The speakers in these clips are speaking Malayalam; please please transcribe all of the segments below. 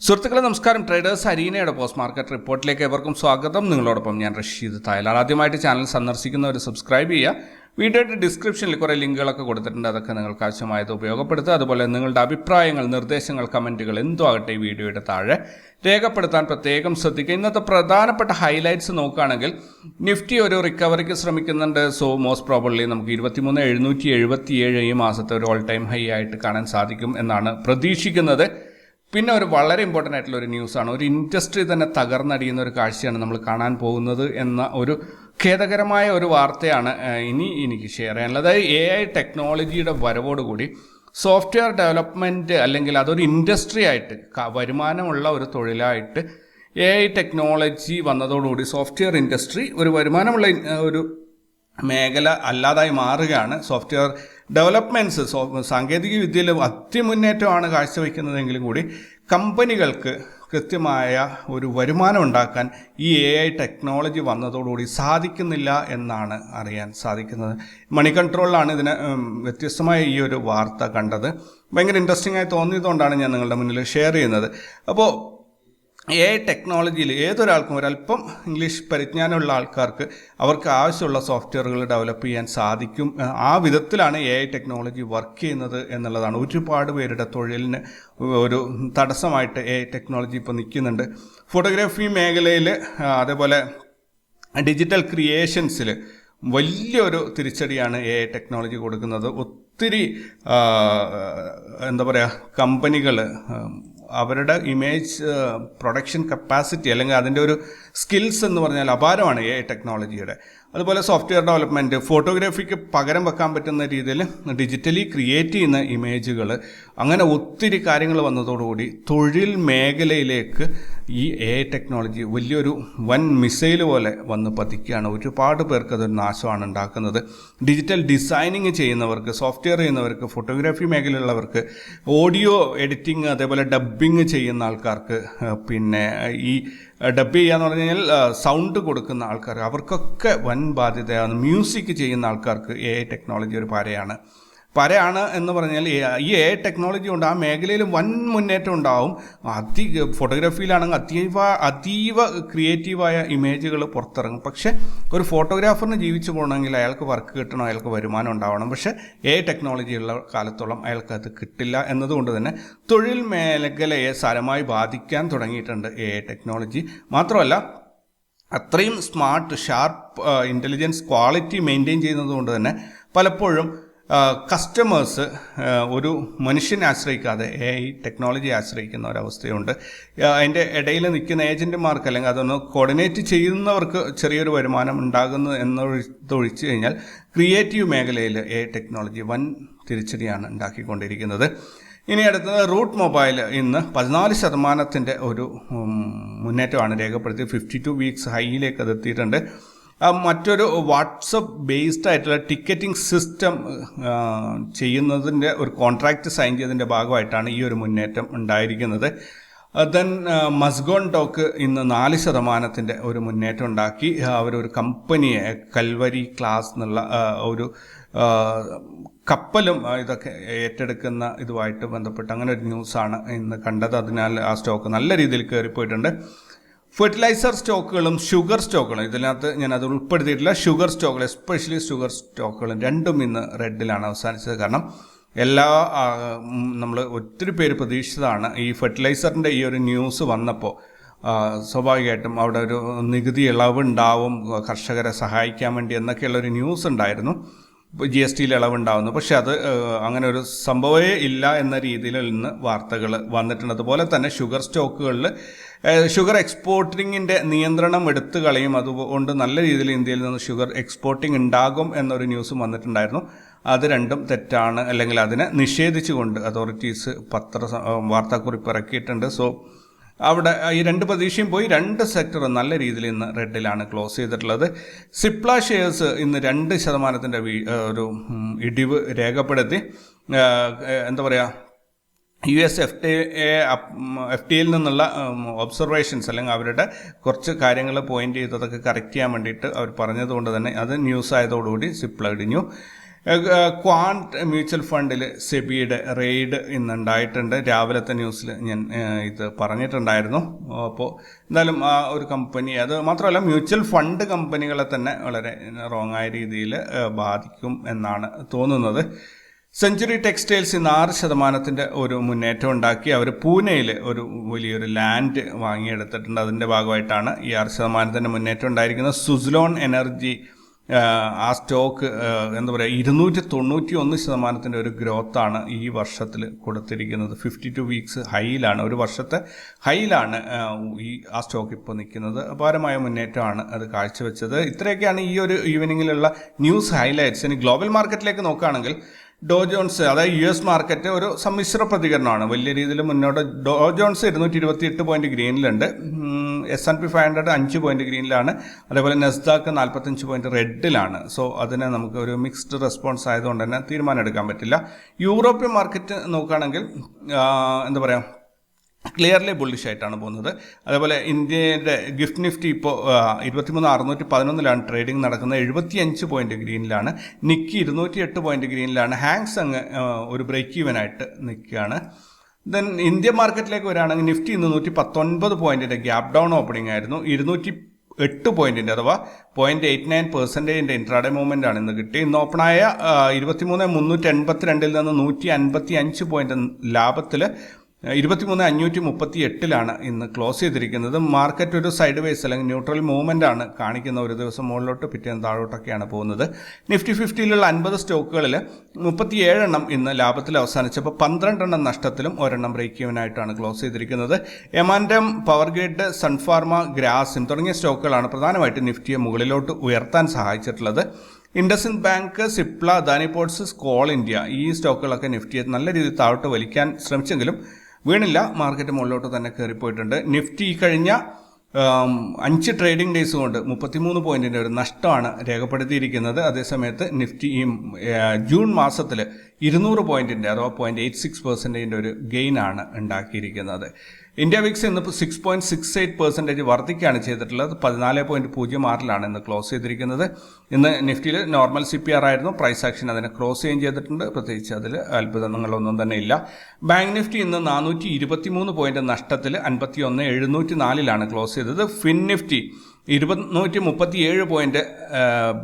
സുഹൃത്തുക്കളെ നമസ്കാരം. ട്രേഡേഴ്സ് അരീനയുടെ പോസ്റ്റ് മാർക്കറ്റ് റിപ്പോർട്ടിലേക്ക് എവർക്കും സ്വാഗതം. നിങ്ങളോടൊപ്പം ഞാൻ റഷീദ് തായലാർ. ആദ്യമായിട്ട് ചാനൽ സന്ദർശിക്കുന്നവർ സബ്സ്ക്രൈബ് ചെയ്യുക. വീഡിയോയുടെ ഡിസ്ക്രിപ്ഷനിൽ കുറേ ലിങ്കുകളൊക്കെ കൊടുത്തിട്ടുണ്ട്. അതൊക്കെ നിങ്ങൾക്ക് ആവശ്യമായത് ഉപയോഗപ്പെടുത്തുക. അതുപോലെ നിങ്ങളുടെ അഭിപ്രായങ്ങൾ, നിർദ്ദേശങ്ങൾ, കമൻറ്റുകൾ എന്തോ ആകട്ടെ ഈ വീഡിയോയുടെ താഴെ രേഖപ്പെടുത്താൻ പ്രത്യേകം ശ്രദ്ധിക്കുക. ഇന്നത്തെ പ്രധാനപ്പെട്ട ഹൈലൈറ്റ്സ് നോക്കുകയാണെങ്കിൽ നിഫ്റ്റി ഒരു റിക്കവറിക്ക് ശ്രമിക്കുന്നുണ്ട്. സോ മോസ്റ്റ് പ്രോബബ്ലി നമുക്ക് 23,777 ഈ മാസത്തെ ഒരു ഓൾ ടൈം ഹൈ ആയിട്ട് കാണാൻ സാധിക്കും എന്നാണ് പ്രതീക്ഷിക്കുന്നത്. പിന്നെ ഒരു വളരെ ഇമ്പോർട്ടൻ്റ് ആയിട്ടുള്ള ഒരു ന്യൂസാണ്. ഒരു ഇൻഡസ്ട്രി തന്നെ തകർന്നടിയുന്ന ഒരു കാഴ്ചയാണ് നമ്മൾ കാണാൻ പോകുന്നത് എന്ന ഒരു ഖേദകരമായ ഒരു വാർത്തയാണ് എനിക്ക് ഷെയർ ചെയ്യാനുള്ളത്. അതായത് AI ടെക്നോളജിയുടെ വരവോടുകൂടി സോഫ്റ്റ്വെയർ ഡെവലപ്മെൻറ്റ് അല്ലെങ്കിൽ അതൊരു ഇൻഡസ്ട്രി ആയിട്ട് വരുമാനമുള്ള ഒരു തൊഴിലായിട്ട് AI ടെക്നോളജി വന്നതോടുകൂടി സോഫ്റ്റ്വെയർ ഇൻഡസ്ട്രി ഒരു വരുമാനമുള്ള ഒരു മേഖല അല്ലാതായി മാറുകയാണ്. സോഫ്റ്റ്വെയർ ഡെവലപ്മെൻറ്റ്സ് സാങ്കേതിക വിദ്യയിൽ അത്യമുന്നേറ്റമാണ് കാഴ്ചവെക്കുന്നതെങ്കിലും കൂടി കമ്പനികൾക്ക് കൃത്യമായ ഒരു വരുമാനം ഉണ്ടാക്കാൻ ഈ AI ടെക്നോളജി വന്നതോടുകൂടി സാധിക്കുന്നില്ല എന്നാണ് അറിയാൻ സാധിക്കുന്നത്. മണി കൺട്രോളിലാണ് ഇതിന് വ്യത്യസ്തമായ ഈ ഒരു വാർത്ത കണ്ടത്. ഭയങ്കര ഇൻട്രസ്റ്റിംഗ് ആയി തോന്നിയതുകൊണ്ടാണ് ഞാൻ നിങ്ങളുടെ മുന്നിൽ ഷെയർ ചെയ്യുന്നത്. അപ്പോൾ AI ടെക്നോളജിയിൽ ഏതൊരാൾക്കും ഒരല്പം ഇംഗ്ലീഷ് പരിജ്ഞാനമുള്ള ആൾക്കാർക്ക് അവർക്ക് ആവശ്യമുള്ള സോഫ്റ്റ്വെയറുകൾ ഡെവലപ്പ് ചെയ്യാൻ സാധിക്കും. ആ വിധത്തിലാണ് AI ടെക്നോളജി വർക്ക് ചെയ്യുന്നത് എന്നുള്ളതാണ്. ഒരുപാട് പേരുടെ തൊഴിലിന് ഒരു തടസ്സമായിട്ട് AI ടെക്നോളജി ഇപ്പോൾ നിൽക്കുന്നുണ്ട്. ഫോട്ടോഗ്രാഫി മേഖലയിൽ, അതേപോലെ ഡിജിറ്റൽ ക്രിയേഷൻസിൽ വലിയൊരു തിരിച്ചടിയാണ് AI ടെക്നോളജി കൊടുക്കുന്നത്. ഒത്തിരി കമ്പനികൾ അവരുടെ ഇമേജ് പ്രൊഡക്ഷൻ കപ്പാസിറ്റി അല്ലെങ്കിൽ അതിൻ്റെ ഒരു സ്കിൽസ് എന്ന് പറഞ്ഞാൽ അപാരമാണ് AI ടെക്നോളജിയുടെ. അതുപോലെ സോഫ്റ്റ്വെയർ ഡെവലപ്മെൻറ്റ്, ഫോട്ടോഗ്രാഫിക്ക് പകരം വെക്കാൻ പറ്റുന്ന രീതിയിൽ ഡിജിറ്റലി ക്രിയേറ്റ് ചെയ്യുന്ന ഇമേജുകൾ, അങ്ങനെ ഒത്തിരി കാര്യങ്ങൾ വന്നതോടുകൂടി തൊഴിൽ മേഖലയിലേക്ക് ഈ AI ടെക്നോളജി വലിയൊരു വൻ മിസൈൽ പോലെ വന്ന് പതിക്കുകയാണ്. ഒരുപാട് പേർക്ക് അതൊരു നാശമാണ് ഉണ്ടാക്കുന്നത്. ഡിജിറ്റൽ ഡിസൈനിങ് ചെയ്യുന്നവർക്ക്, സോഫ്റ്റ്വെയർ ചെയ്യുന്നവർക്ക്, ഫോട്ടോഗ്രാഫി മേഖലയിലുള്ളവർക്ക്, ഓഡിയോ എഡിറ്റിംഗ്, അതേപോലെ ഡബ്ബിങ് ചെയ്യുന്ന ആൾക്കാർക്ക്, പിന്നെ ഈ ഡബ് ചെയ്യാന്ന് പറഞ്ഞു കഴിഞ്ഞാൽ സൗണ്ട് കൊടുക്കുന്ന ആൾക്കാർ, അവർക്കൊക്കെ വൻ ബാധ്യതയാണ്. മ്യൂസിക് ചെയ്യുന്ന ആൾക്കാർക്ക് AI ടെക്നോളജി ഒരു പരയാണ് എന്ന് പറഞ്ഞാൽ ഈ AI ടെക്നോളജി കൊണ്ട് ആ മേഖലയിൽ വൻ മുന്നേറ്റം ഉണ്ടാവും. ഫോട്ടോഗ്രാഫിയിലാണെങ്കിൽ അതീവ ക്രിയേറ്റീവായ ഇമേജുകൾ പുറത്തിറങ്ങും. പക്ഷേ ഒരു ഫോട്ടോഗ്രാഫറിന് ജീവിച്ചു പോകണമെങ്കിൽ അയാൾക്ക് വർക്ക് കിട്ടണം, അയാൾക്ക് വരുമാനം ഉണ്ടാവണം. പക്ഷേ AI ടെക്നോളജി ഉള്ള കാലത്തോളം അയാൾക്ക് അത് കിട്ടില്ല എന്നതുകൊണ്ട് തന്നെ തൊഴിൽ മേഖലയെ സാരമായി ബാധിക്കാൻ തുടങ്ങിയിട്ടുണ്ട് AI ടെക്നോളജി. മാത്രമല്ല അത്രയും smart, sharp intelligence quality maintain ചെയ്യുന്നതുകൊണ്ട് തന്നെ പലപ്പോഴും കസ്റ്റമേഴ്സ് ഒരു മനുഷ്യനെ ആശ്രയിക്കാതെ AI ടെക്നോളജി ആശ്രയിക്കുന്ന ഒരവസ്ഥയുണ്ട്. അതിൻ്റെ ഇടയിൽ നിൽക്കുന്ന ഏജൻറ്റുമാർക്ക് അല്ലെങ്കിൽ അതൊന്ന് കോർഡിനേറ്റ് ചെയ്യുന്നവർക്ക് ചെറിയൊരു വരുമാനം ഉണ്ടാകുന്നു എന്നതൊഴിച്ച് കഴിഞ്ഞാൽ ക്രിയേറ്റീവ് മേഖലയിൽ AI ടെക്നോളജി വൻ തിരിച്ചടിയാണ് ഉണ്ടാക്കിക്കൊണ്ടിരിക്കുന്നത്. ഇനി അടുത്തത് റൂട്ട് മൊബൈൽ ഇന്ന് 14% ഒരു മുന്നേറ്റമാണ് രേഖപ്പെടുത്തി. 52 വീക്സ് ഹൈയിലേക്ക് അത് എത്തിയിട്ടുണ്ട്. മറ്റൊരു വാട്സപ്പ് ബേസ്ഡ് ആയിട്ടുള്ള ടിക്കറ്റിംഗ് സിസ്റ്റം ചെയ്യുന്നതിൻ്റെ ഒരു കോൺട്രാക്റ്റ് സൈൻ ചെയ്തതിൻ്റെ ഭാഗമായിട്ടാണ് ഈ ഒരു മുന്നേറ്റം ഉണ്ടായിരിക്കുന്നത്. ദെൻ മസ്ഗോൺ ടോക്ക് ഇന്ന് 4% ഒരു മുന്നേറ്റം ഉണ്ടാക്കി. അവരൊരു കമ്പനിയെ കൽവരി ക്ലാസ് എന്നുള്ള ഒരു കപ്പലും ഇതൊക്കെ ഏറ്റെടുക്കുന്ന ഇതുമായിട്ട് ബന്ധപ്പെട്ട് അങ്ങനെ ഒരു ന്യൂസാണ് ഇന്ന് കണ്ടത്. അതിനാൽ ആ സ്റ്റോക്ക് നല്ല രീതിയിൽ കയറിപ്പോയിട്ടുണ്ട്. ഫെർട്ടിലൈസർ സ്റ്റോക്കുകളും ഷുഗർ സ്റ്റോക്കുകളും, ഇതിനകത്ത് ഞാനത് ഉൾപ്പെടുത്തിയിട്ടില്ല. ഷുഗർ സ്റ്റോക്കുകൾ, എസ്പെഷ്യലി ഷുഗർ സ്റ്റോക്കുകളും രണ്ടും ഇന്ന് റെഡിലാണ് അവസാനിച്ചത്. കാരണം നമ്മൾ ഒത്തിരി പേര് പ്രതീക്ഷിച്ചതാണ്. ഈ ഫെർട്ടിലൈസറിൻ്റെ ഈ ഒരു ന്യൂസ് വന്നപ്പോൾ സ്വാഭാവികമായിട്ടും അവിടെ ഒരു നികുതി ഇളവുണ്ടാവും കർഷകരെ സഹായിക്കാൻ വേണ്ടി എന്നൊക്കെയുള്ളൊരു ന്യൂസ് ഉണ്ടായിരുന്നു. GSTയിൽ ഇളവുണ്ടാവുന്നു. പക്ഷെ അത് അങ്ങനെ ഒരു സംഭവമേ ഇല്ല എന്ന രീതിയിൽ ഇന്ന് വാർത്തകൾ വന്നിട്ടുണ്ട്. അതുപോലെ തന്നെ ഷുഗർ സ്റ്റോക്കുകളിൽ ഷുഗർ എക്സ്പോർട്ടിങ്ങിൻ്റെ നിയന്ത്രണം എടുത്തു കളയും. അതുകൊണ്ട് നല്ല രീതിയിൽ ഇന്ത്യയിൽ നിന്ന് ഷുഗർ എക്സ്പോർട്ടിംഗ് ഉണ്ടാകും എന്നൊരു ന്യൂസും വന്നിട്ടുണ്ടായിരുന്നു. അത് രണ്ടും തെറ്റാണ്, അല്ലെങ്കിൽ അതിനെ നിഷേധിച്ചുകൊണ്ട് അതോറിറ്റീസ് വാർത്താക്കുറിപ്പ് ഇറക്കിയിട്ടുണ്ട്. സോ അവിടെ ഈ രണ്ട് പ്രതീക്ഷയും പോയി. രണ്ട് സെക്ടർ നല്ല രീതിയിൽ ഇന്ന് റെഡിലാണ് ക്ലോസ് ചെയ്തിട്ടുള്ളത്. സിപ്ല ഷെയർസ് ഇന്ന് 2% ഒരു ഇടിവ് രേഖപ്പെടുത്തി. US FTAയിൽ നിന്നുള്ള ഒബ്സർവേഷൻസ് അല്ലെങ്കിൽ അവരുടെ കുറച്ച് കാര്യങ്ങൾ പോയിന്റ് ചെയ്തതൊക്കെ കറക്റ്റ് ചെയ്യാൻ വേണ്ടിയിട്ട് അവർ പറഞ്ഞതുകൊണ്ട് തന്നെ അത് ന്യൂസ് ആയതോടുകൂടി സിപ്ല ഇടിഞ്ഞു. ക്വാണ്ട് മ്യൂച്വൽ ഫണ്ടിൽ സെബിയുടെ റെയ്ഡ് ഇന്നുണ്ടായിട്ടുണ്ട്. രാവിലത്തെ ന്യൂസിൽ ഞാൻ ഇത് പറഞ്ഞിട്ടുണ്ടായിരുന്നു. അപ്പോൾ എന്തായാലും ആ ഒരു കമ്പനി, അത് മാത്രമല്ല മ്യൂച്വൽ ഫണ്ട് കമ്പനികളെ തന്നെ വളരെ റോങ് ആയ രീതിയിൽ ബാധിക്കും എന്നാണ് തോന്നുന്നത്. സെഞ്ചുറി ടെക്സ്റ്റൈൽസ് ഇന്ന് 6% ഒരു മുന്നേറ്റം ഉണ്ടാക്കി. അവർ പൂനെയിൽ ഒരു വലിയൊരു ലാൻഡ് വാങ്ങിയെടുത്തിട്ടുണ്ട്. അതിൻ്റെ ഭാഗമായിട്ടാണ് ഈ 6% മുന്നേറ്റം ഉണ്ടായിരിക്കുന്നത്. സുസ്ലോൺ എനർജി ആ സ്റ്റോക്ക് എന്താ പറയുക 291% ഒരു ഗ്രോത്താണ് ഈ വർഷത്തിൽ കൊടുത്തിരിക്കുന്നത്. 52 വീക്സ് ഹൈയിലാണ്, ഒരു വർഷത്തെ ഹൈയിലാണ് ആ സ്റ്റോക്ക് ഇപ്പോൾ നിൽക്കുന്നത്. അപാരമായ മുന്നേറ്റമാണ് അത് കാഴ്ചവെച്ചത്. ഇത്രയൊക്കെയാണ് ഈ ഒരു ഈവനിങ്ങിലുള്ള ന്യൂസ് ഹൈലൈറ്റ്സ്. ഇനി ഗ്ലോബൽ മാർക്കറ്റിലേക്ക് നോക്കുകയാണെങ്കിൽ ഡോ ജോൺസ്, അതായത് US മാർക്കറ്റ് ഒരു സമ്മിശ്ര പ്രതികരണമാണ്. വലിയ രീതിയിൽ മുന്നോട്ട് ഡോ ജോൺസ് 228 പോയിന്റ് ഗ്രീനിലുണ്ട്. S&P 500 5 പോയിന്റ് ഗ്രീനിലാണ്. അതേപോലെ നെസ്ഡാക്ക് 45 പോയിന്റ് റെഡിലാണ്. സോ അതിനെ നമുക്ക് ഒരു മിക്സ്ഡ് റെസ്പോൺസ് ആയതുകൊണ്ട് തന്നെ തീരുമാനം എടുക്കാൻ പറ്റില്ല. യൂറോപ്യൻ മാർക്കറ്റ് നോക്കുകയാണെങ്കിൽ എന്താ പറയുക, ക്ലിയർലി ബുള്ളിഷ് ആയിട്ടാണ് പോകുന്നത്. അതേപോലെ ഇന്ത്യയുടെ ഗിഫ്റ്റ് നിഫ്റ്റി ഇപ്പോൾ 23,611 ട്രേഡിംഗ് നടക്കുന്നത്. 75 പോയിന്റ് ഗ്രീനിലാണ്. നിക്കി 208 പോയിന്റ് ഗ്രീനിലാണ്. ഹാങ്സങ് ഒരു ബ്രേക്ക് ഈവൻ ആയിട്ട് നിൽക്കുകയാണ്. ദെൻ ഇന്ത്യൻ മാർക്കറ്റിലേക്ക് വരികയാണെങ്കിൽ നിഫ്റ്റി ഇന്ന് 119 പോയിന്റിന്റെ ഗ്യാപ് ഡൗൺ ഓപ്പണിംഗ് ആയിരുന്നു. 208 പോയിന്റിന്റെ അഥവാ 0.89% ഇൻട്രാഡേ മൂവ്മെന്റ് ആണ് ഇന്ന് കിട്ടി. ഇന്ന് ഓപ്പണായ 23,382 നിന്ന് 155 പോയിന്റ് ലാഭത്തിൽ 23,538 ഇന്ന് ക്ലോസ് ചെയ്തിരിക്കുന്നത്. മാർക്കറ്റ് ഒരു സൈഡ് വേസ് അല്ലെങ്കിൽ ന്യൂട്രൽ മൂവ്മെന്റ് ആണ് കാണിക്കുന്ന. ഒരു ദിവസം മുകളിലോട്ട് പിറ്റേന്ന് താഴോട്ടൊക്കെയാണ് പോകുന്നത്. നിഫ്റ്റി 50യിലുള്ള 50 സ്റ്റോക്കുകളിൽ 37 ഇന്ന് ലാഭത്തിൽ അവസാനിച്ചപ്പോൾ 12 നഷ്ടത്തിലും 1 ബ്രേക്ക് ഈവനായിട്ടാണ് ക്ലോസ് ചെയ്തിരിക്കുന്നത്. M and M, Power Grid, Sun Pharma, Grasim തുടങ്ങിയ സ്റ്റോക്കുകളാണ് പ്രധാനമായിട്ട് നിഫ്റ്റിയെ മുകളിലോട്ട് ഉയർത്താൻ സഹായിച്ചിട്ടുള്ളത്. IndusInd Bank, Cipla, Adani Ports, Coal India ഈ സ്റ്റോക്കുകളൊക്കെ നിഫ്റ്റിയെ നല്ല രീതിയിൽ താഴോട്ട് വലിക്കാൻ ശ്രമിച്ചെങ്കിലും വീണില്ല. മാർക്കറ്റ് മുകളിലോട്ട് തന്നെ കയറിപ്പോയിട്ടുണ്ട്. നിഫ്റ്റി കഴിഞ്ഞ 5 ട്രേഡിംഗ് ഡേയ്സ് കൊണ്ട് 33 പോയിന്റിൻ്റെ ഒരു നഷ്ടമാണ് രേഖപ്പെടുത്തിയിരിക്കുന്നത്. അതേസമയത്ത് നിഫ്റ്റി ഈ ജൂൺ മാസത്തിൽ 200 പോയിന്റിൻ്റെ അഥവാ 0.86% ഒരു ഗെയിനാണ് ഉണ്ടാക്കിയിരിക്കുന്നത്. ഇന്ത്യ വിക്സ് ഇന്ന് 6.68% വർദ്ധിക്കുകയാണ് ചെയ്തിട്ടുള്ളത്. 14.06 ഇന്ന് ക്ലോസ് ചെയ്തിരിക്കുന്നത്. ഇന്ന് നിഫ്റ്റിയിൽ നോർമൽ CPR ആയിരുന്നു. പ്രൈസ് ആക്ഷൻ അതിനെ ക്രോസ് ചെയ്തിട്ടുണ്ട്. പ്രത്യേകിച്ച് അതിൽ അത്ഭുതങ്ങളൊന്നും തന്നെ ഇല്ല. ബാങ്ക് നിഫ്റ്റി ഇന്ന് 423 പോയിന്റ് നഷ്ടത്തിൽ 51,704 ക്ലോസ് ചെയ്തത്. Fin Nifty 237 point,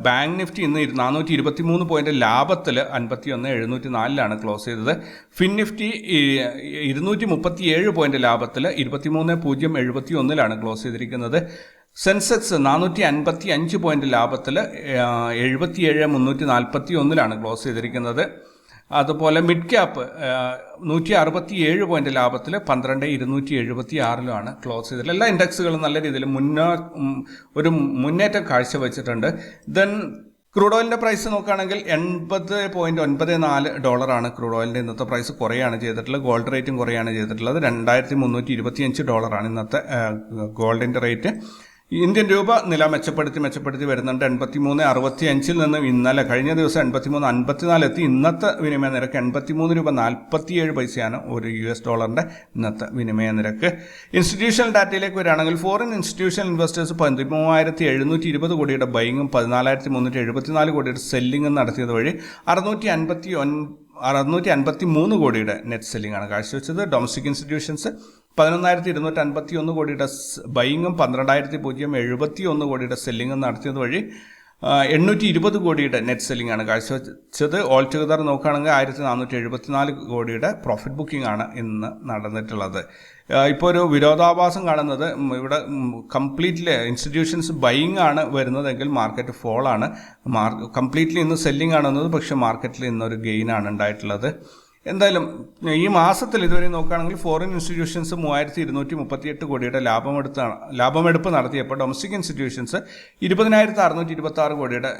bank Nifty ഇന്ന് 423 പോയിന്റ് ലാഭത്തിൽ 51,704 ക്ലോസ് ചെയ്തത്. ഫിൻ നിഫ്റ്റി 237 പോയിന്റ് ലാഭത്തിൽ 23,071 ക്ലോസ് ചെയ്തിരിക്കുന്നത്. സെൻസെക്സ് 455 പോയിന്റ് ലാഭത്തിൽ 77,341 ക്ലോസ് ചെയ്തിരിക്കുന്നത്. അതുപോലെ മിഡ് ക്യാപ്പ് 167 പോയിന്റ് ലാഭത്തിൽ 12,276 ക്ലോസ് ചെയ്തത്. എല്ലാ ഇൻഡെക്സുകളും നല്ല രീതിയിൽ ഒരു മുന്നേറ്റം കാഴ്ചവെച്ചിട്ടുണ്ട്. ദെൻ ക്രൂഡ് ഓയിലിൻ്റെ പ്രൈസ് നോക്കുകയാണെങ്കിൽ $80.94 ക്രൂഡ് ഓയിലിൻ്റെ ഇന്നത്തെ പ്രൈസ് കുറയാണ് ചെയ്തിട്ടുള്ളത്. ഗോൾഡ് റേറ്റും കുറയാണ് ചെയ്തിട്ടുള്ളത്. $2,325 ഇന്നത്തെ ഗോൾഡിൻ്റെ റേറ്റ്. ഇന്ത്യൻ രൂപ നില മെച്ചപ്പെടുത്തി വരുന്നുണ്ട്. 83.65 നിന്ന് ഇന്നലെ കഴിഞ്ഞ ദിവസം 83.54 എത്തി. ഇന്നത്തെ വിനിമയ നിരക്ക് 83.47 ഒരു $1 ഇന്നത്തെ വിനിമയ നിരക്ക്. ഇൻസ്റ്റിറ്റ്യൂഷണൽ ഡാറ്റയിലേക്ക് വരികയാണെങ്കിൽ ഫോറിൻ ഇൻസ്റ്റിറ്റ്യൂഷണൽ ഇൻവെസ്റ്റേഴ്സ് 13,720 കോടിയുടെ ബൈങ്ങും 14,374 കോടിയുടെ സെല്ലിങ്ങും നടത്തിയത് വഴി 653 കോടിയുടെ നെറ്റ് സെല്ലിംഗ് ആണ് കാഴ്ചവെച്ചത്. ഡൊമസ്റ്റിക് ഇൻസ്റ്റിറ്റ്യൂഷൻസ് 11,251 കോടിയുടെ ബൈങ്ങും 12,071 കോടിയുടെ സെല്ലിങ്ങും നടത്തിയത് വഴി 820 കോടിയുടെ നെറ്റ് സെല്ലിംഗ് ആണ് കാഴ്ചവെച്ചത്. ഓൾ ടുഗദർ നോക്കുകയാണെങ്കിൽ 1,474 കോടിയുടെ പ്രോഫിറ്റ് ബുക്കിംഗ് ആണ് ഇന്ന് നടന്നിട്ടുള്ളത്. ഇപ്പോൾ ഒരു വിരോധാഭാസം കാണുന്നത് ഇവിടെ കംപ്ലീറ്റ്ലി ഇൻസ്റ്റിറ്റ്യൂഷൻസ് ബൈയിങ് ആണ് വരുന്നതെങ്കിൽ മാർക്കറ്റ് ഫോൾ ആണ്. കംപ്ലീറ്റ്ലി ഇന്ന് സെല്ലിംഗ് ആണെന്നത്, പക്ഷേ മാർക്കറ്റിൽ ഇന്നൊരു ഗെയിൻ ആണ് ഉണ്ടായിട്ടുള്ളത്. എന്തായാലും ഈ മാസത്തിൽ ഇതുവരെ നോക്കുകയാണെങ്കിൽ ഫോറിൻ ഇൻസ്റ്റിറ്റ്യൂഷൻസ് 3,238 കോടിയുടെ ലാഭമെടുപ്പ് നടത്തിയപ്പോൾ ഡൊമസ്റ്റിക് ഇൻസ്റ്റിറ്റ്യൂഷൻസ് 20,626 കോടിയുടെ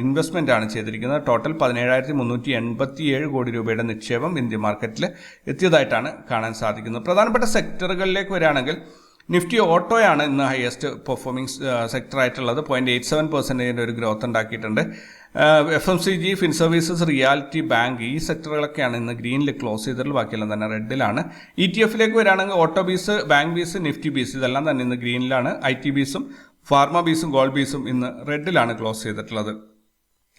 ഇൻവെസ്റ്റ്മെന്റ് ആണ് ചെയ്തിരിക്കുന്നത്. ടോട്ടൽ 17,387 കോടി രൂപയുടെ നിക്ഷേപം ഇന്ത്യൻ മാർക്കറ്റിൽ എത്തിയതായിട്ടാണ് കാണാൻ സാധിക്കുന്നത്. പ്രധാനപ്പെട്ട സെക്ടറുകളിലേക്ക് വരികയാണെങ്കിൽ നിഫ്റ്റി ഓട്ടോയാണ് ഇന്ന് ഹയസ്റ്റ് പെർഫോമിംഗ് സെക്ടറായിട്ടുള്ളത്. 0.87% ഒരു ഗ്രോത്ത് ഉണ്ടാക്കിയിട്ടുണ്ട്. FMCG, fin services, realty, bank ഈ സെക്ടറുകളൊക്കെയാണ് ഇന്ന് ഗ്രീനിൽ ക്ലോസ് ചെയ്തിട്ടുള്ളത്. ബാക്കിയെല്ലാം തന്നെ റെഡിലാണ്. ETF-ലേക്ക് വരികയാണെങ്കിൽ ഓട്ടോ ബീസ്, ബാങ്ക് ബീസ്, നിഫ്റ്റി ബീസ് ഇതെല്ലാം തന്നെ ഇന്ന് ഗ്രീനിലാണ്. IT ബീസും ഫാർമ ബീസും ഗോൾഡ് ബീസും ഇന്ന് റെഡിലാണ് ക്ലോസ് ചെയ്തിട്ടുള്ളത്.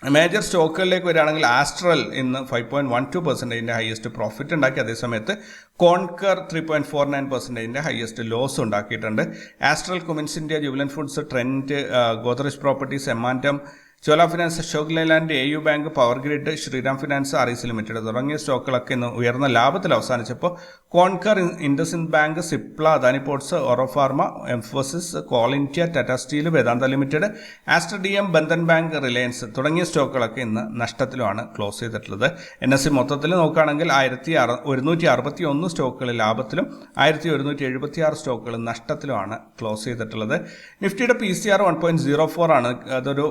മേജർ സ്റ്റോക്കുകളിലേക്ക് വരികയാണെങ്കിൽ ആസ്ട്രൽ ഇന്ന് 5.12% ഹയസ്റ്റ് പ്രോഫിറ്റ് ഉണ്ടാക്കി. അതേസമയത്ത് കോൺകർ 3.49% ഹയസ്റ്റ് ലോസ് ഉണ്ടാക്കിയിട്ടുണ്ട്. Astral, Cummins India, Jubilant Foods, Trent, Godrej Properties, M and M, Chola Finance, Ashok Leyland, AU Bank, Power Grid, Shriram Finance, REC Limited തുടങ്ങിയ സ്റ്റോക്കുകളൊക്കെ ഇന്ന് ഉയർന്ന ലാഭത്തിൽ അവസാനിച്ചപ്പോൾ Concor, IndusInd Bank, Cipla, Adani Ports, Auro Pharma, Mphasis, Coal India, Tata Steel, Vedanta Limited, Aster DM, Bandhan Bank, Reliance തുടങ്ങിയ സ്റ്റോക്കുകളൊക്കെ ഇന്ന് നഷ്ടത്തിലുമാണ് ക്ലോസ് ചെയ്തിട്ടുള്ളത്. NSE മൊത്തത്തിൽ നോക്കുകയാണെങ്കിൽ 1161 സ്റ്റോക്കുകൾ ലാഭത്തിലും 1176 സ്റ്റോക്കുകൾ നഷ്ടത്തിലുമാണ് ക്ലോസ് ചെയ്തിട്ടുള്ളത്. നിഫ്റ്റിയുടെ PCR 1.04 ആണ്. അതൊരു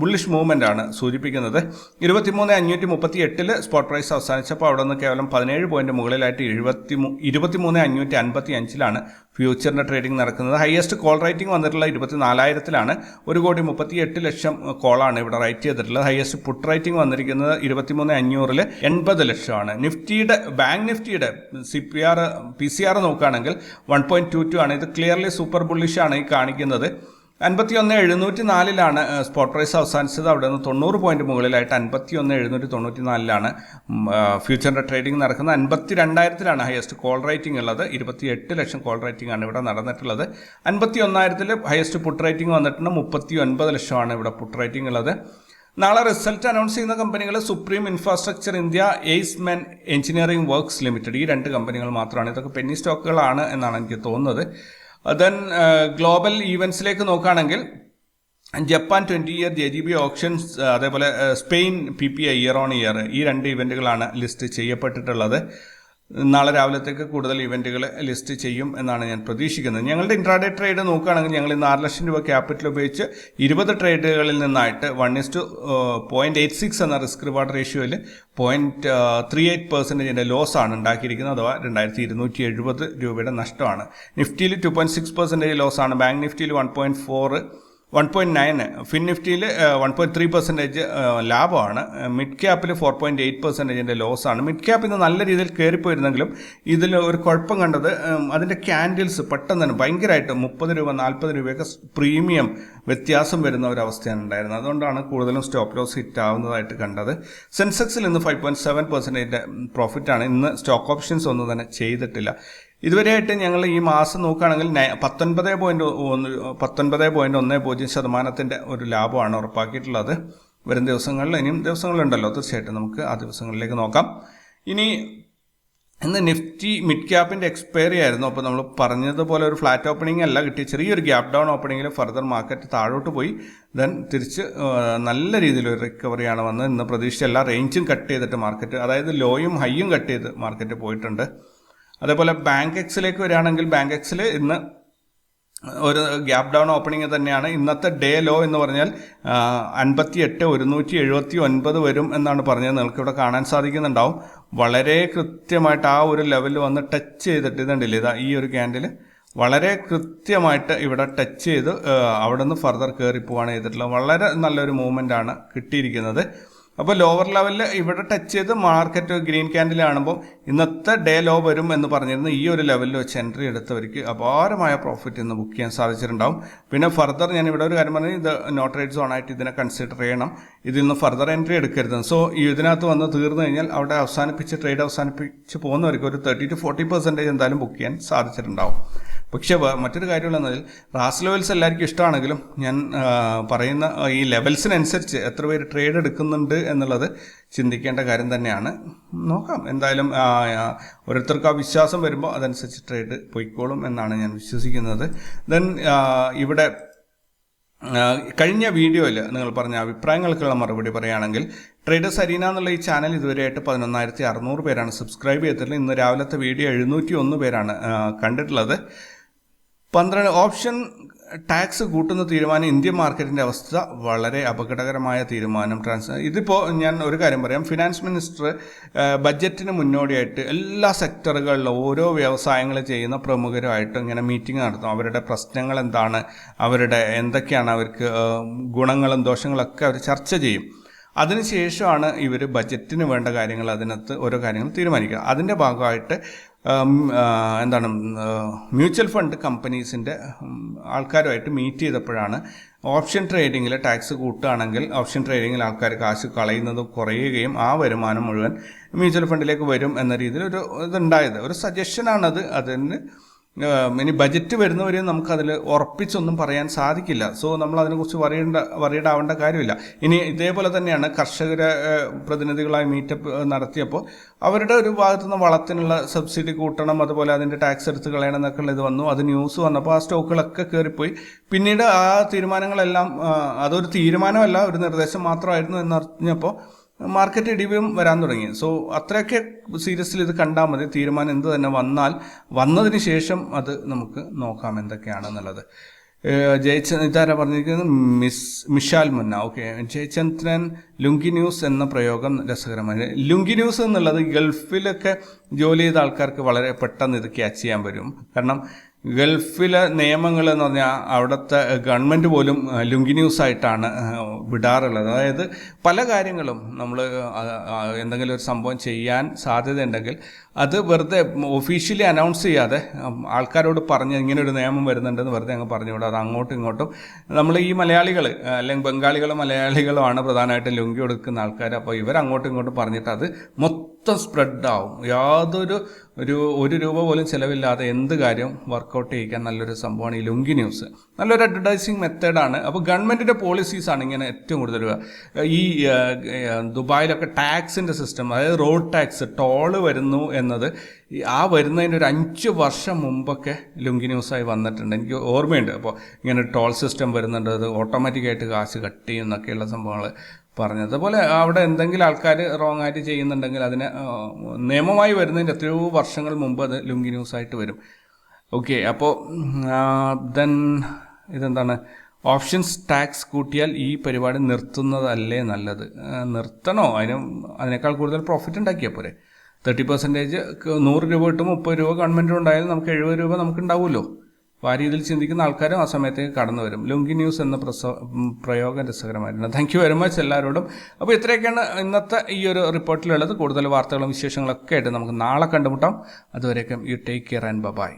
ബുള്ളിഷ് മൂവ്മെന്റ് ആണ് സൂചിപ്പിക്കുന്നത്. 23,538 സ്പോട്ട് പ്രൈസ് അവസാനിച്ചപ്പോൾ അവിടെ നിന്ന് കേവലം 17 പോയിന്റ് മുകളിലായിട്ട് 23,555 ഫ്യൂച്ചറിന്റെ ട്രേഡിംഗ് നടക്കുന്നത്. ഹയസ്റ്റ് കോൾ റേറ്റിംഗ് വന്നിട്ടുള്ള 24,000 1,38,00,000 കോളാണ് ഇവിടെ റൈറ്റ് ചെയ്തിട്ടുള്ളത്. ഹയസ്റ്റ് പുട്ട് റേറ്റിംഗ് വന്നിരിക്കുന്നത് 23,500 80 ലക്ഷമാണ്. ബാങ്ക് നിഫ്റ്റിയുടെ PCR നോക്കുകയാണെങ്കിൽ 1.22 ആണ്. ഇത് ക്ലിയർലി സൂപ്പർ ബുള്ളിഷ് ആണ് ഈ കാണിക്കുന്നത്. 51,704 സ്പോട്ട് പ്രൈസ് അവസാനിച്ചത്. അവിടെ നിന്ന് 90 പോയിന്റ് മുകളിലായിട്ട് 51,794 ഫ്യൂച്ചറിന്റെ ട്രേഡിംഗ് നടക്കുന്നത്. 52,000 ഹയസ്റ്റ് കോൾ റേറ്റിംഗ് ഉള്ളത്. 28 ലക്ഷം കോൾ റേറ്റിംഗ് ആണ് ഇവിടെ നടന്നിട്ടുള്ളത്. 51,000 ഹയസ്റ്റ് പുട്ട് റേറ്റിംഗ് വന്നിട്ടുണ്ട്. 39 ലക്ഷമാണ് ഇവിടെ പുട്ട് റേറ്റിംഗ് ഉള്ളത്. നാളെ റിസൾട്ട് അനൗൺസ് ചെയ്യുന്ന കമ്പനികൾ സുപ്രീം ഇൻഫ്രാസ്ട്രക്ചർ ഇന്ത്യ, എയ്സ്മാൻ എഞ്ചിനീയറിംഗ് വർക്ക്സ് ലിമിറ്റഡ്, ഈ 2 കമ്പനികൾ മാത്രമാണ്. ഇതൊക്കെ പെന്നി സ്റ്റോക്കുകളാണ് എന്നാണ് എനിക്ക് തോന്നുന്നത്. ദെൻ ഗ്ലോബൽ ഈവൻസിലേക്ക് നോക്കുകയാണെങ്കിൽ ജപ്പാൻ 20 ഇയർ JGB ഓപ്ഷൻസ്, അതേപോലെ Spain PPI year on year, ഈ 2 ഇവൻറ്റുകളാണ് ലിസ്റ്റ് ചെയ്യപ്പെട്ടിട്ടുള്ളത്. നാളെ രാവിലത്തേക്ക് കൂടുതൽ ഇവൻറ്റുകൾ ലിസ്റ്റ് ചെയ്യും എന്നാണ് ഞാൻ പ്രതീക്ഷിക്കുന്നത്. ഞങ്ങളുടെ ഇൻട്രാഡേ ട്രേഡ് നോക്കുകയാണെങ്കിൽ ഞങ്ങൾ ഇന്ന് 6 ലക്ഷം രൂപ ക്യാപിറ്റൽ ഉപയോഗിച്ച് 20 ട്രേഡുകളിൽ നിന്നായിട്ട് 1:0.86 എന്ന റിസ്ക് റിവാർഡ് റേഷ്യോയിൽ 0.38% ലോസ് ആണ് ഉണ്ടാക്കിയിരിക്കുന്നത്. അഥവാ 2,270 രൂപയുടെ നഷ്ടമാണ്. നിഫ്റ്റിയിൽ 2.6% ലോസ് ആണ്. ബാങ്ക് നിഫ്റ്റിയിൽ 1.9, ഫിൻ നിഫ്റ്റിയിൽ 1.3% ലാഭമാണ്. മിഡ് ക്യാപ്പിൽ 4.8% ലോസാണ്. മിഡ് ക്യാപ്പ് ഇന്ന് നല്ല രീതിയിൽ കയറിപ്പോയിരുന്നെങ്കിലും ഇതിൽ ഒരു കുഴപ്പം കണ്ടത് അതിൻ്റെ ക്യാൻഡിൽസ് പെട്ടെന്ന് തന്നെ ഭയങ്കരമായിട്ട് 30 രൂപ 40 രൂപയൊക്കെ പ്രീമിയം വ്യത്യാസം വരുന്ന ഒരു അവസ്ഥയാണ് ഉണ്ടായിരുന്നത്. അതുകൊണ്ടാണ് കൂടുതലും സ്റ്റോപ്പ് ലോസ് ഹിറ്റ് ആവുന്നതായിട്ട് കണ്ടത്. സെൻസെക്സിൽ ഇന്ന് 5.7% പ്രോഫിറ്റാണ്. ഇന്ന് സ്റ്റോക്ക് ഓപ്ഷൻസ് ഒന്നും തന്നെ ചെയ്തിട്ടില്ല. ഇതുവരെയായിട്ട് ഞങ്ങൾ ഈ മാസം നോക്കുകയാണെങ്കിൽ 19.10% ഒരു ലാഭമാണ് ഉറപ്പാക്കിയിട്ടുള്ളത്. വരും ദിവസങ്ങളിൽ ഇനിയും ദിവസങ്ങളുണ്ടല്ലോ, തീർച്ചയായിട്ടും നമുക്ക് ആ ദിവസങ്ങളിലേക്ക് നോക്കാം. ഇന്ന് നിഫ്റ്റി മിഡ് ക്യാപ്പിൻ്റെ എക്സ്പയറി ആയിരുന്നു. അപ്പോൾ നമ്മൾ പറഞ്ഞതുപോലെ ഒരു ഫ്ലാറ്റ് ഓപ്പണിംഗ് അല്ല കിട്ടി, ചെറിയൊരു ഗ്യാപ് ഡൗൺ ഓപ്പണിങ്ങിൽ ഫർദർ മാർക്കറ്റ് താഴോട്ട് പോയി. ദെൻ തിരിച്ച് നല്ല രീതിയിലൊരു റിക്കവറിയാണ് വന്നത്. ഇന്ന് പ്രതീക്ഷിച്ച എല്ലാ റേഞ്ചും കട്ട് ചെയ്തിട്ട് മാർക്കറ്റ്, അതായത് ലോയും ഹൈയും കട്ട് ചെയ്ത് മാർക്കറ്റ് പോയിട്ടുണ്ട്. അതേപോലെ ബാങ്ക് എക്സിലേക്ക് വരികയാണെങ്കിൽ ബാങ്ക് എക്സിൽ ഇന്ന് ഒരു ഗ്യാപ് ഡൗൺ ഓപ്പണിംഗ് തന്നെയാണ്. ഇന്നത്തെ ഡേ ലോ എന്ന് പറഞ്ഞാൽ 58,179 വരും എന്നാണ് പറഞ്ഞത്. നിങ്ങൾക്കിവിടെ കാണാൻ സാധിക്കുന്നുണ്ടാവും. വളരെ കൃത്യമായിട്ട് ആ ഒരു ലെവലിൽ വന്ന് ടച്ച് ചെയ്തിട്ട് ഇതുണ്ടല്ലേ, ഇതാ ഈ ഒരു ക്യാൻഡിൽ വളരെ കൃത്യമായിട്ട് ഇവിടെ ടച്ച് ചെയ്ത് അവിടെ നിന്ന് ഫർദർ കയറി പോവാണ് ചെയ്തിട്ടുള്ളത്. വളരെ നല്ലൊരു മൂവ്മെൻ്റ് ആണ് കിട്ടിയിരിക്കുന്നത്. അപ്പോൾ ലോവർ ലെവലിൽ ഇവിടെ ടച്ച് ചെയ്ത് മാർക്കറ്റ് ഗ്രീൻ ക്യാൻഡിൽ കാണുമ്പോൾ ഇന്നത്തെ ഡേ ലോ വരും എന്ന് പറഞ്ഞിരുന്ന ഈ ഒരു ലെവലിൽ വെച്ച് എൻട്രി എടുത്തവർക്ക് അപാരമായ പ്രോഫിറ്റ് ഇന്ന് ബുക്ക് ചെയ്യാൻ സാധിച്ചിട്ടുണ്ടാവും. പിന്നെ ഫർദർ ഞാൻ ഇവിടെ ഒരു കാര്യം പറഞ്ഞു, ഇത് നോട്ട് ട്രേഡ് സോൺ ആയിട്ട് ഇതിനെ കൺസിഡർ ചെയ്യണം. ഇതിൽ നിന്ന് ഫർദർ എൻട്രി എടുക്കരുത്. സോ ഇതിനകത്ത് വന്ന് തീർന്നു കഴിഞ്ഞാൽ അവിടെ ട്രേഡ് അവസാനിപ്പിച്ച് പോകുന്നവർക്ക് ഒരു 30 to 40% എന്തായാലും ബുക്ക് ചെയ്യാൻ സാധിച്ചിട്ടുണ്ടാവും. പക്ഷേ മറ്റൊരു കാര്യമുള്ളതെന്നതിൽ റാസ് ലെവൽസ് എല്ലാവർക്കും ഇഷ്ടമാണെങ്കിലും ഞാൻ പറയുന്ന ഈ ലെവൽസിനനുസരിച്ച് എത്ര പേര് ട്രേഡ് എടുക്കുന്നുണ്ട് എന്നുള്ളത് ചിന്തിക്കേണ്ട കാര്യം തന്നെയാണ്. നോക്കാം, എന്തായാലും ഓരോരുത്തർക്ക് ആ വിശ്വാസം വരുമ്പോൾ അതനുസരിച്ച് ട്രേഡ് പൊയ്ക്കോളും എന്നാണ് ഞാൻ വിശ്വസിക്കുന്നത്. ദെൻ ഇവിടെ കഴിഞ്ഞ വീഡിയോയിൽ നിങ്ങൾ പറഞ്ഞ അഭിപ്രായങ്ങൾക്കുള്ള മറുപടി പറയുകയാണെങ്കിൽ, ട്രേഡേഴ്സ് അരീന എന്നുള്ള ഈ ചാനൽ ഇതുവരെയായിട്ട് 11,600 പേരാണ് സബ്സ്ക്രൈബ് ചെയ്തിട്ടുള്ളത്. ഇന്ന് രാവിലത്തെ വീഡിയോ 701 പേരാണ് കണ്ടിട്ടുള്ളത്. 12 ഓപ്ഷൻ ടാക്സ് കൂട്ടുന്ന തീരുമാനം ഇന്ത്യൻ മാർക്കറ്റിൻ്റെ അവസ്ഥ വളരെ അപകടകരമായ തീരുമാനം. ഇതിപ്പോൾ ഞാൻ ഒരു കാര്യം പറയാം, ഫിനാൻസ് മിനിസ്റ്റർ ബഡ്ജറ്റിന് മുന്നോടിയായിട്ട് എല്ലാ സെക്ടറുകളിലും ഓരോ വ്യവസായങ്ങൾ ചെയ്യുന്ന പ്രമുഖരുമായിട്ട് ഇങ്ങനെ മീറ്റിംഗ് നടത്തും. അവരുടെ പ്രശ്നങ്ങൾ എന്താണ്, അവരുടെ എന്തൊക്കെയാണ് അവർക്ക് ഗുണങ്ങളും ദോഷങ്ങളൊക്കെ അവർ ചർച്ച ചെയ്യും. അതിനുശേഷമാണ് ഇവർ ബഡ്ജറ്റിന് വേണ്ട കാര്യങ്ങൾ അതിനകത്ത് ഓരോ കാര്യങ്ങൾ തീരുമാനിക്കുക. അതിൻ്റെ ഭാഗമായിട്ട് എന്താണ് മ്യൂച്വൽ ഫണ്ട് കമ്പനീസിൻ്റെ ആൾക്കാരുമായിട്ട് മീറ്റ് ചെയ്തപ്പോഴാണ് ഓപ്ഷൻ ട്രേഡിങ്ങിൽ ടാക്സ് കൂട്ടുകയാണെങ്കിൽ ഓപ്ഷൻ ട്രേഡിങ്ങിൽ ആൾക്കാർ കാശ് കളയുന്നത് കുറയുകയും ആ വരുമാനം മുഴുവൻ മ്യൂച്വൽ ഫണ്ടിലേക്ക് വരും എന്ന രീതിയിൽ ഒരു ഇതുണ്ടായത്. ഒരു സജഷനാണത്. അതിന് ഇനി ബജറ്റ് വരുന്നവരെ നമുക്കതിൽ ഉറപ്പിച്ചൊന്നും പറയാൻ സാധിക്കില്ല. സോ നമ്മൾ അതിനെക്കുറിച്ച് വറീഡ് ആവേണ്ട കാര്യമില്ല. ഇനി ഇതേപോലെ തന്നെയാണ് കർഷകരെ പ്രതിനിധികളായി മീറ്റപ്പ് നടത്തിയപ്പോൾ അവരുടെ ഒരു ഭാഗത്തുനിന്ന് വളത്തിനുള്ള സബ്സിഡി കൂട്ടണം, അതുപോലെ അതിൻ്റെ ടാക്സ് എടുത്ത് കളയണം എന്നൊക്കെ ഇത് വന്നു. അത് ന്യൂസ് വന്നപ്പോൾ ആ സ്റ്റോക്കുകളൊക്കെ കയറിപ്പോയി. പിന്നീട് ആ തീരുമാനങ്ങളെല്ലാം അതൊരു തീരുമാനമല്ല, ഒരു നിർദ്ദേശം മാത്രമായിരുന്നു എന്നറിഞ്ഞപ്പോൾ മാർക്കറ്റ് ഇടിവും വരാൻ തുടങ്ങി. സോ അത്രയൊക്കെ സീരിയസ്ലി ഇത് കണ്ടാൽ മതി. തീരുമാനം എന്ത് തന്നെ വന്നതിന് ശേഷം അത് നമുക്ക് നോക്കാം എന്തൊക്കെയാണെന്നുള്ളത്. ഇതാരാ പറഞ്ഞിരിക്കുന്നത്? മിഷാൽ മുന്ന. ഓക്കെ, ജയചന്ദ്രൻ ലുങ്കി ന്യൂസ് എന്ന പ്രയോഗം രസകരമാണ്. ലുങ്കി ന്യൂസ് എന്നുള്ളത് ഗൾഫിലൊക്കെ ജോലി ചെയ്ത ആൾക്കാർക്ക് വളരെ പെട്ടെന്ന് ഇത് ക്യാച്ച് ചെയ്യാൻ വരും. കാരണം ഗൾഫിലെ നിയമങ്ങൾ എന്ന് പറഞ്ഞാൽ അവിടുത്തെ ഗവൺമെൻറ് പോലും ലുങ്കി ന്യൂസായിട്ടാണ് വിടാറുള്ളത്. അതായത് പല കാര്യങ്ങളും നമ്മൾ എന്തെങ്കിലും ഒരു സംഭവം ചെയ്യാൻ സാധ്യതയുണ്ടെങ്കിൽ അത് വെറുതെ ഒഫീഷ്യലി അനൗൺസ് ചെയ്യാതെ ആൾക്കാരോട് പറഞ്ഞ് ഇങ്ങനെ ഒരു നിയമം വരുന്നുണ്ടെന്ന് വെറുതെ അങ്ങ് പറഞ്ഞുകൂടാ. അത് അങ്ങോട്ടും ഇങ്ങോട്ടും നമ്മൾ ഈ മലയാളികൾ അല്ലെങ്കിൽ ബംഗാളികളും മലയാളികളുമാണ് പ്രധാനമായിട്ടും ലുങ്കി കൊടുക്കുന്ന ആൾക്കാർ. അപ്പോൾ ഇവരങ്ങോട്ടും ഇങ്ങോട്ടും പറഞ്ഞിട്ട് അത് മൊത്തം സ്പ്രെഡാവും. യാതൊരു ഒരു രൂപ പോലും ചിലവില്ലാതെ എന്ത് കാര്യം വർക്കൗട്ട് ചെയ്യിക്കാൻ നല്ലൊരു സംഭവമാണ് ഈ ലുങ്കി ന്യൂസ്. നല്ലൊരു അഡ്വർടൈസിങ് മെത്തേഡാണ്. അപ്പോൾ ഗവൺമെൻറ്റിൻ്റെ പോളിസീസാണ് ഇങ്ങനെ ഏറ്റവും കൂടുതൽ ഈ ദുബായിലൊക്കെ ടാക്സിൻ്റെ സിസ്റ്റം, അതായത് റോഡ് ടാക്സ്, ടോള് വരുന്നു എന്നത് ആ വരുന്നതിൻ്റെ ഒരു 5 വർഷം മുമ്പൊക്കെ ലുങ്കി ന്യൂസായി വന്നിട്ടുണ്ട്. എനിക്ക് ഓർമ്മയുണ്ട്. അപ്പോൾ ഇങ്ങനെ ടോൾ സിസ്റ്റം വരുന്നുണ്ട്, അത് ഓട്ടോമാറ്റിക്കായിട്ട് കാശ് കട്ട് ചെയ്യും എന്നൊക്കെയുള്ള സംഭവങ്ങൾ പറഞ്ഞത്. അതുപോലെ അവിടെ എന്തെങ്കിലും ആൾക്കാർ റോങ് ആയിട്ട് ചെയ്യുന്നുണ്ടെങ്കിൽ അതിന് നിയമമായി വരുന്നതിൻ്റെ എത്രയോ വർഷങ്ങൾ മുമ്പ് അത് ലുങ്കി ന്യൂസായിട്ട് വരും. ഓക്കെ, അപ്പോൾ ദെൻ ഇതെന്താണ്, ഓപ്ഷൻസ് ടാക്സ് കൂട്ടിയാൽ ഈ പരിപാടി നിർത്തുന്നതല്ലേ നല്ലത്? നിർത്തണോ? അതിനേക്കാൾ കൂടുതൽ പ്രോഫിറ്റ് ഉണ്ടാക്കിയാൽ പോരെ? 30% 100 രൂപ കിട്ടും, 30 രൂപ ഗവൺമെൻറ് ഉണ്ടായാലും നമുക്ക് 70 രൂപ നമുക്ക് ഉണ്ടാവുമല്ലോ. അപ്പോൾ ആ രീതിയിൽ ചിന്തിക്കുന്ന ആൾക്കാരും ആ സമയത്തേക്ക് കടന്നു വരും. ലുങ്കി ന്യൂസ് എന്ന പ്രയോഗം രസകരമായിരുന്നു. താങ്ക് യു വെരി മച്ച് എല്ലാവരോടും. അപ്പോൾ ഇത്രയൊക്കെയാണ് ഇന്നത്തെ ഈ ഒരു റിപ്പോർട്ടിലുള്ളത്. കൂടുതൽ വാർത്തകളും വിശേഷങ്ങളൊക്കെ ആയിട്ട് നമുക്ക് നാളെ കണ്ടുമുട്ടാം. അതുവരേക്കും you take care and by.